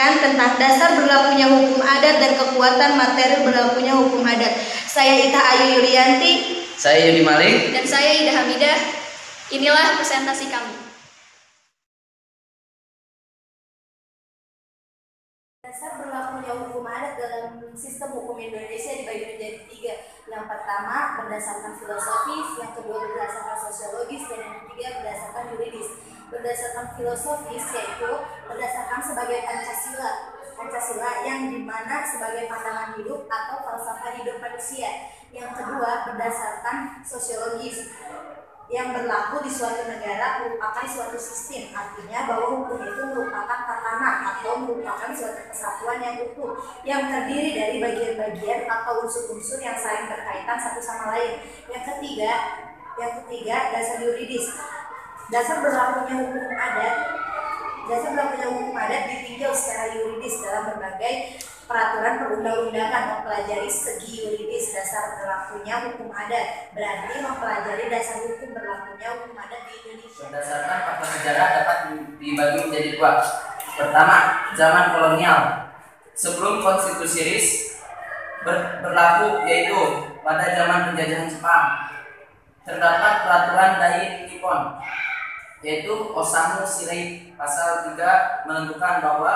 sampaikan tentang dasar berlakunya hukum adat dan kekuatan materi berlakunya hukum adat. Saya Ita Ayu Yulianti. Saya Yudi Malik. Dan saya Ida Hamidah. Inilah presentasi kami. Dasar berlakunya hukum adat dalam sistem hukum Indonesia dibagi menjadi 3. Yang pertama berdasarkan filosofis, yang kedua berdasarkan sosiologis, dan yang ketiga berdasarkan yuridis. Berdasarkan filosofis yaitu berdasarkan sebagai Pancasila yang dimana sebagai pandangan hidup atau falsafah hidup manusia. Yang kedua berdasarkan sosiologis, yang berlaku di suatu negara merupakan suatu sistem, artinya bahwa hukum itu merupakan tatanan atau merupakan suatu kesatuan yang utuh yang terdiri dari bagian-bagian atau unsur-unsur yang saling berkaitan satu sama lain. Yang ketiga dasar yuridis. Dasar berlakunya hukum adat ditinjau secara yuridis dalam berbagai peraturan perundang-undangan, mempelajari segi yuridis dasar berlakunya hukum adat, berarti mempelajari dasar hukum berlakunya hukum adat di Indonesia. Berdasarkan fakta sejarah dapat dibagi menjadi 2. Pertama, zaman kolonial. Sebelum konstitusi RIS berlaku, yaitu pada zaman penjajahan Jepang, terdapat peraturan Dai Nippon, yaitu Osamu Shirai pasal 3 menentukan bahwa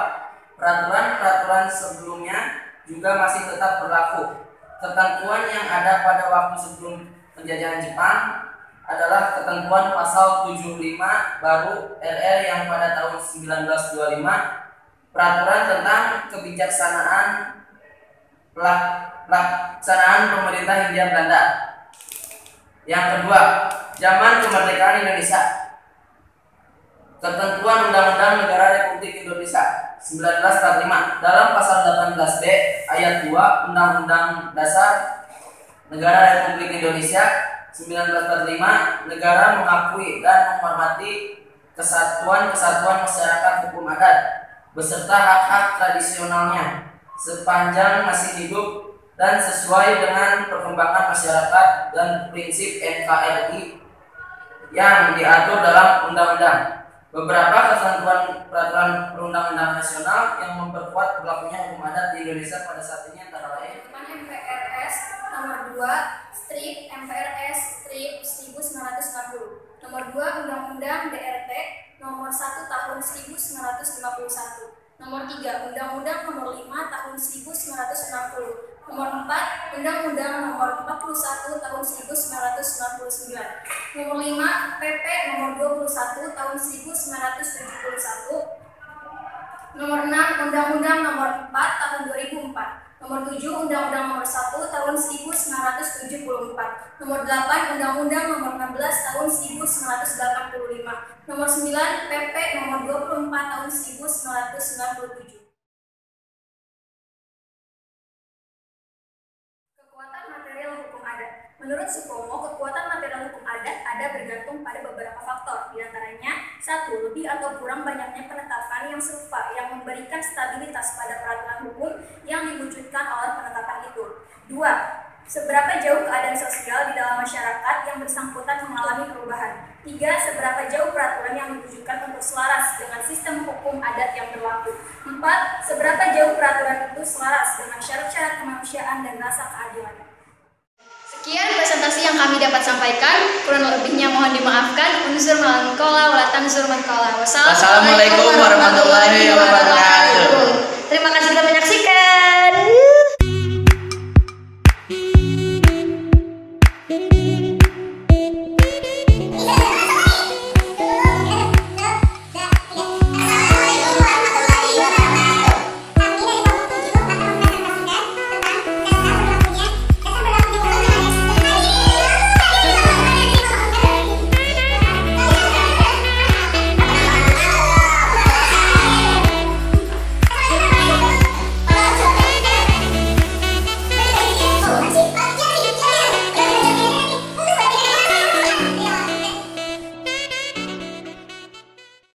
peraturan-peraturan sebelumnya juga masih tetap berlaku. Ketentuan yang ada pada waktu sebelum penjajahan Jepang adalah ketentuan pasal 75 baru RR yang pada tahun 1925, peraturan tentang kebijaksanaan pelaksanaan pemerintah Hindia Belanda. Yang kedua, zaman kemerdekaan Indonesia. Ketentuan Undang-Undang Negara Republik Indonesia 1945 dalam pasal 18B ayat 2 Undang-Undang Dasar Negara Republik Indonesia 1945, negara mengakui dan menghormati kesatuan-kesatuan masyarakat hukum adat beserta hak-hak tradisionalnya sepanjang masih hidup dan sesuai dengan perkembangan masyarakat dan prinsip NKRI yang diatur dalam undang-undang. Beberapa ketentuan peraturan perundang-undangan nasional yang memperkuat berlakunya hukum adat di Indonesia pada saat ini antara lain MPRS nomor 2 strip MPRS strip 1960, nomor 2 Undang-Undang DRT nomor 1 tahun 1951, nomor 3 Undang-Undang nomor 5 tahun 1960, nomor 4 Undang-Undang nomor 41 tahun 1999, nomor 5 PP nomor 21 tahun 1971, nomor 6 Undang-Undang nomor 4 tahun 2004, nomor 7 Undang-Undang nomor 1 tahun 1974, nomor 8 Undang-Undang nomor 16 tahun 1985, nomor 9 PP nomor 24 tahun 1997. Menurut Supomo, kekuatan material hukum adat ada bergantung pada beberapa faktor, diantaranya 1. Lebih atau kurang banyaknya penetapan yang serupa yang memberikan stabilitas pada peraturan hukum yang diwujudkan oleh penetapan itu. 2. Seberapa jauh keadaan sosial di dalam masyarakat yang bersangkutan mengalami perubahan. 3. Seberapa jauh peraturan yang diwujudkan untuk selaras dengan sistem hukum adat yang berlaku. 4. Seberapa jauh peraturan itu selaras dengan syarat-syarat kemanusiaan dan rasa keadilan. Sekian presentasi yang kami dapat sampaikan, kurang lebihnya mohon dimaafkan. Unzur man qala wa la tanzur man qala. Wassalamualaikum warahmatullahi wabarakatuh.